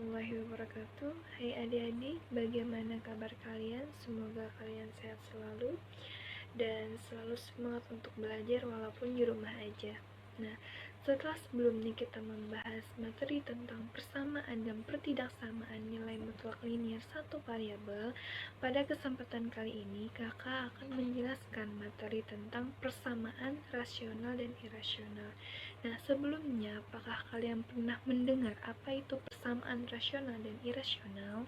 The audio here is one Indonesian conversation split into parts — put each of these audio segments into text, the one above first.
warahmatullahi wabarakatuh. Hai adik-adik, bagaimana kabar kalian? Semoga kalian sehat selalu dan selalu semangat untuk belajar walaupun di rumah aja. Nah, setelah sebelumnya kita membahas materi tentang persamaan dan pertidaksamaan nilai mutlak linier satu variabel, pada kesempatan kali ini kakak akan menjelaskan materi tentang persamaan rasional dan irasional. Nah, sebelumnya apakah kalian pernah mendengar apa itu persamaan rasional dan irasional?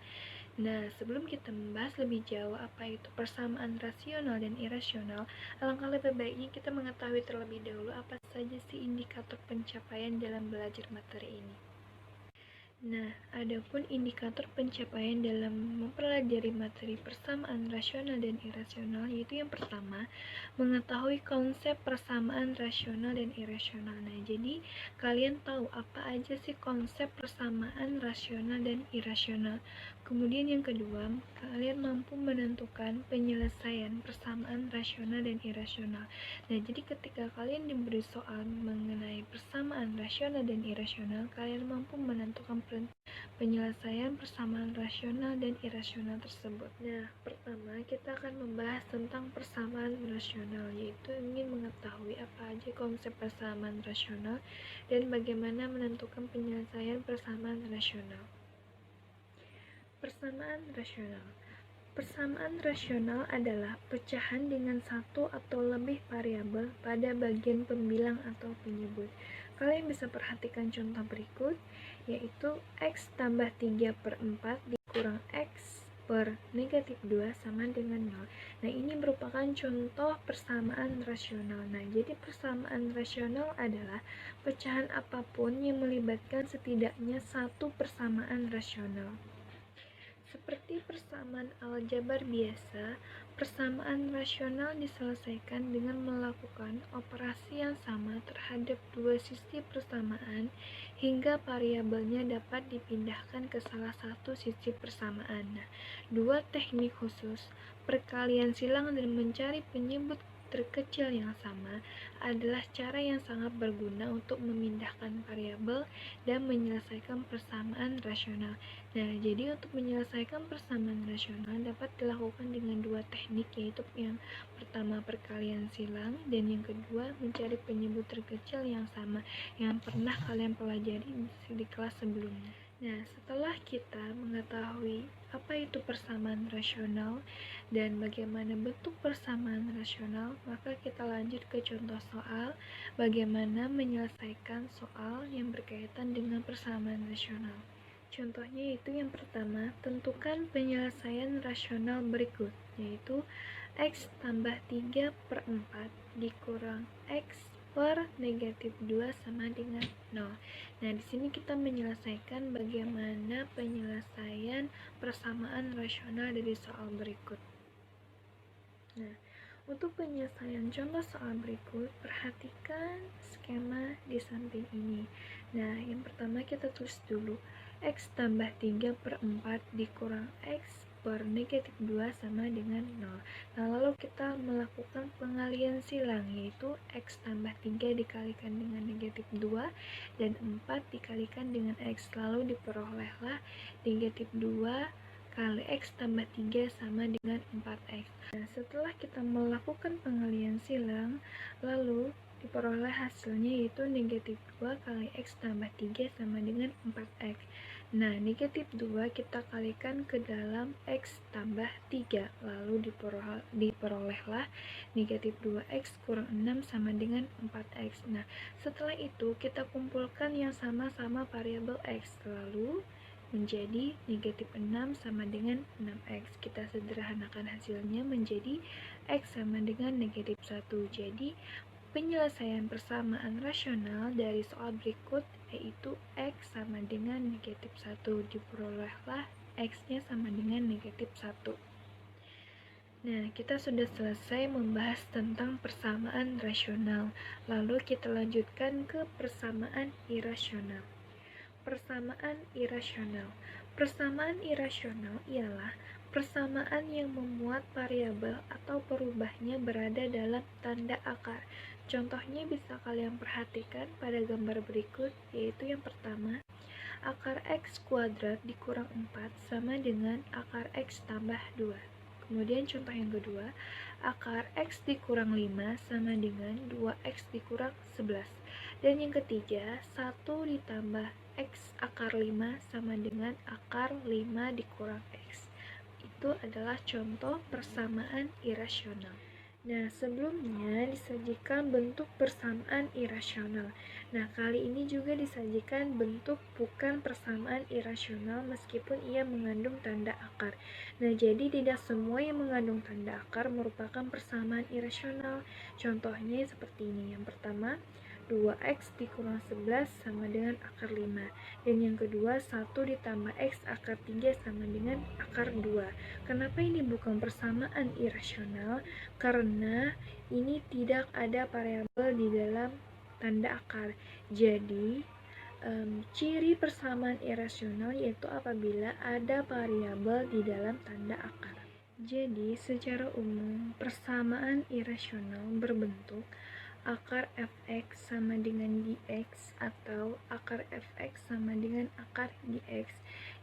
Nah, sebelum kita membahas lebih jauh apa itu persamaan rasional dan irasional, alangkah lebih baiknya kita mengetahui terlebih dahulu apa saja sih indikator pencapaian dalam belajar materi ini. Nah, adapun indikator pencapaian dalam mempelajari materi persamaan rasional dan irasional yaitu yang pertama, mengetahui konsep persamaan rasional dan irasional. Nah, jadi kalian tahu apa aja sih konsep persamaan rasional dan irasional. Kemudian yang kedua, kalian mampu menentukan penyelesaian persamaan rasional dan irasional. Nah, jadi ketika kalian diberi soal mengenai persamaan rasional dan irasional, kalian mampu menentukan penyelesaian persamaan rasional dan irasional tersebut. Nah, pertama kita akan membahas tentang persamaan rasional, yaitu ingin mengetahui apa aja konsep persamaan rasional dan bagaimana menentukan penyelesaian persamaan rasional. Persamaan rasional. Persamaan rasional adalah pecahan dengan satu atau lebih variabel pada bagian pembilang atau penyebut. Kalian bisa perhatikan contoh berikut, yaitu X tambah 3/4 dikurang X per negatif 2 sama dengan 0. Nah, ini merupakan contoh persamaan rasional. Nah, jadi persamaan rasional adalah pecahan apapun yang melibatkan setidaknya satu persamaan rasional. Seperti persamaan aljabar biasa, persamaan rasional diselesaikan dengan melakukan operasi yang sama terhadap dua sisi persamaan hingga variabelnya dapat dipindahkan ke salah satu sisi persamaan. Nah, dua teknik khusus, perkalian silang dan mencari penyebut terkecil yang sama adalah cara yang sangat berguna untuk memindahkan variabel dan menyelesaikan persamaan rasional. Nah, jadi untuk menyelesaikan persamaan rasional dapat dilakukan dengan dua teknik, yaitu yang pertama perkalian silang dan yang kedua mencari penyebut terkecil yang sama yang pernah kalian pelajari di kelas sebelumnya. Nah, setelah kita mengetahui apa itu persamaan rasional dan bagaimana bentuk persamaan rasional, maka kita lanjut ke contoh soal bagaimana menyelesaikan soal yang berkaitan dengan persamaan rasional. Contohnya itu yang pertama, tentukan penyelesaian rasional berikut, yaitu X tambah 3/4 dikurang X per negatif 2 sama dengan 0. Nah, di sini kita menyelesaikan bagaimana penyelesaian persamaan rasional dari soal berikut. Nah, untuk penyelesaian contoh soal berikut, perhatikan skema di samping ini. Nah, yang pertama kita tulis dulu X tambah 3/4 dikurang X per negatif 2 sama dengan 0. Nah, lalu kita melakukan pengalian silang, yaitu X tambah 3 dikalikan dengan negatif 2 dan 4 dikalikan dengan X. Lalu diperolehlah negatif 2 kali X tambah 3 sama dengan 4X. Nah, setelah kita melakukan pengalian silang, lalu diperoleh hasilnya yaitu negatif 2 kali X tambah 3 sama dengan 4X. Nah, negatif 2 kita kalikan ke dalam X tambah 3, lalu diperolehlah negatif 2X kurang 6 sama dengan 4X. Nah, setelah itu kita kumpulkan yang sama-sama variabel X, lalu menjadi negatif 6 sama dengan 6X. Kita sederhanakan hasilnya menjadi X sama dengan negatif 1. Jadi, penyelesaian persamaan rasional dari soal berikut yaitu X sama dengan negatif 1. Diperolehlah X-nya sama dengan negatif 1. Nah, kita sudah selesai membahas tentang persamaan rasional. Lalu kita lanjutkan ke persamaan irasional. Persamaan irasional. Persamaan irasional ialah persamaan yang memuat variabel atau perubahnya berada dalam tanda akar. Contohnya bisa kalian perhatikan pada gambar berikut, yaitu yang pertama, Akar X kuadrat dikurang 4 sama dengan akar X tambah 2. Kemudian contoh yang kedua, akar X dikurang 5 sama dengan 2X dikurang 11. Dan yang ketiga, 1 ditambah X akar 5 sama dengan akar 5 dikurang X. Itu adalah contoh persamaan irasional. Nah, sebelumnya disajikan bentuk persamaan irasional. Nah, kali ini juga disajikan bentuk bukan persamaan irasional meskipun ia mengandung tanda akar. Nah, jadi tidak semua yang mengandung tanda akar merupakan persamaan irasional. Contohnya seperti ini. Yang pertama, 2X dikurang 11 sama dengan akar 5. Dan yang kedua, 1 ditambah X akar 3 sama dengan akar 2. Kenapa ini bukan persamaan irasional? Karena ini tidak ada variabel di dalam tanda akar. Jadi, ciri persamaan irasional yaitu apabila ada variabel di dalam tanda akar. Jadi, secara umum, persamaan irasional berbentuk akar fx sama dengan gx atau akar fx sama dengan akar gx.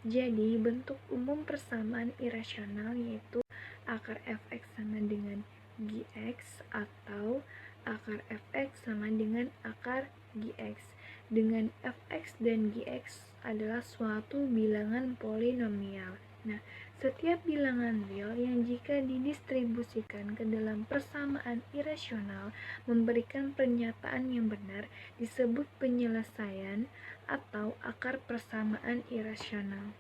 Jadi, bentuk umum persamaan irasional yaitu akar fx sama dengan gx atau akar fx sama dengan akar gx. Dengan fx dan gx adalah suatu bilangan polinomial. Nah, setiap bilangan real yang jika didistribusikan ke dalam persamaan irasional memberikan pernyataan yang benar disebut penyelesaian atau akar persamaan irasional.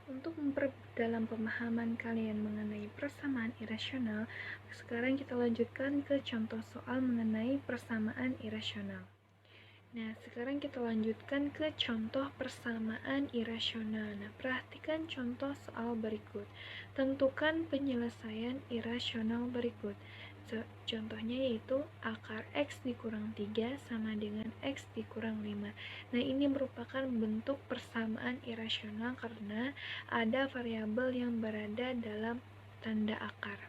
Untuk memperdalam pemahaman kalian mengenai persamaan irasional, sekarang kita lanjutkan ke contoh soal mengenai persamaan irasional. Nah, sekarang kita lanjutkan ke contoh persamaan irasional. Nah, perhatikan contoh soal berikut. Tentukan penyelesaian irasional berikut. Contohnya yaitu akar X dikurang 3 sama dengan X dikurang 5. Nah, ini merupakan bentuk persamaan irasional karena ada variabel yang berada dalam tanda akar.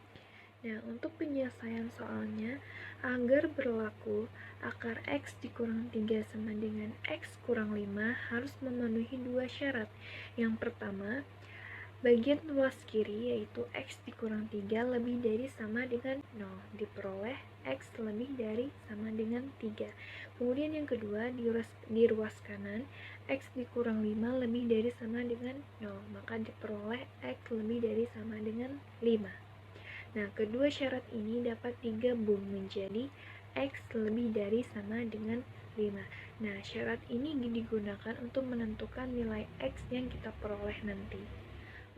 Nah, untuk penyelesaian soalnya, agar berlaku akar X dikurang 3 sama dengan X kurang 5 harus memenuhi dua syarat. Yang pertama, bagian luas kiri yaitu X dikurang 3 lebih dari sama dengan 0, diperoleh X lebih dari sama dengan 3. Kemudian yang kedua, di ruas kanan, X dikurang 5 lebih dari sama dengan 0, maka diperoleh X lebih dari sama dengan 5. Nah, kedua syarat ini dapat digabung menjadi X lebih dari sama dengan 5. Nah, syarat ini digunakan untuk menentukan nilai X yang kita peroleh nanti.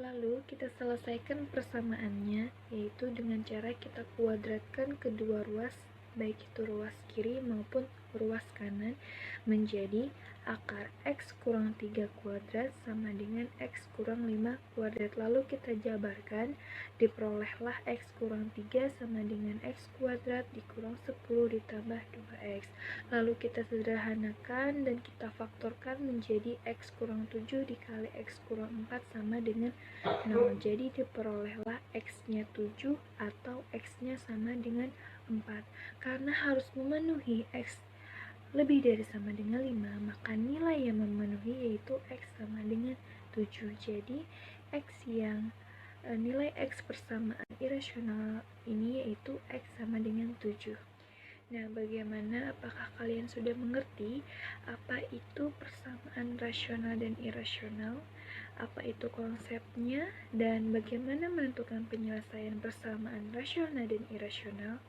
Lalu, kita selesaikan persamaannya, yaitu dengan cara kita kuadratkan kedua ruas, baik itu ruas kiri maupun ruas kanan, menjadi akar X kurang 3 kuadrat sama dengan X kurang 5 kuadrat. Lalu kita jabarkan, diperolehlah X kurang 3 sama dengan X kuadrat dikurang 10 ditambah 2X. Lalu kita sederhanakan dan kita faktorkan menjadi X kurang 7 dikali X kurang 4 sama dengan 0. Jadi diperolehlah X-nya 7 atau X-nya sama dengan 4. Karena harus memenuhi X lebih dari sama dengan 5, maka nilai yang memenuhi yaitu X sama dengan 7. Jadi nilai X persamaan irasional ini yaitu X sama dengan 7. Nah, bagaimana? Apakah kalian sudah mengerti apa itu persamaan rasional dan irasional? Apa itu konsepnya? Dan bagaimana menentukan penyelesaian persamaan rasional dan irasional?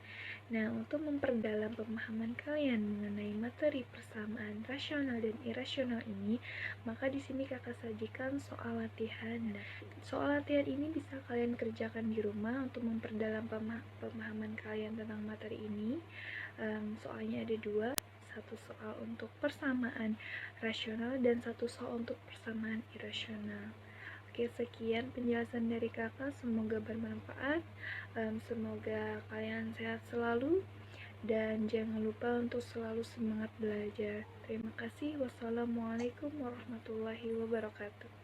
Nah, untuk memperdalam pemahaman kalian mengenai materi persamaan rasional dan irasional ini, maka di sini kakak sajikan soal latihan. Nah, soal latihan ini bisa kalian kerjakan di rumah untuk memperdalam pemahaman kalian tentang materi ini. Soalnya ada dua, satu soal untuk persamaan rasional dan satu soal untuk persamaan irasional. Oke, sekian penjelasan dari kakak, semoga bermanfaat, semoga kalian sehat selalu, dan jangan lupa untuk selalu semangat belajar. Terima kasih. Wassalamualaikum warahmatullahi wabarakatuh.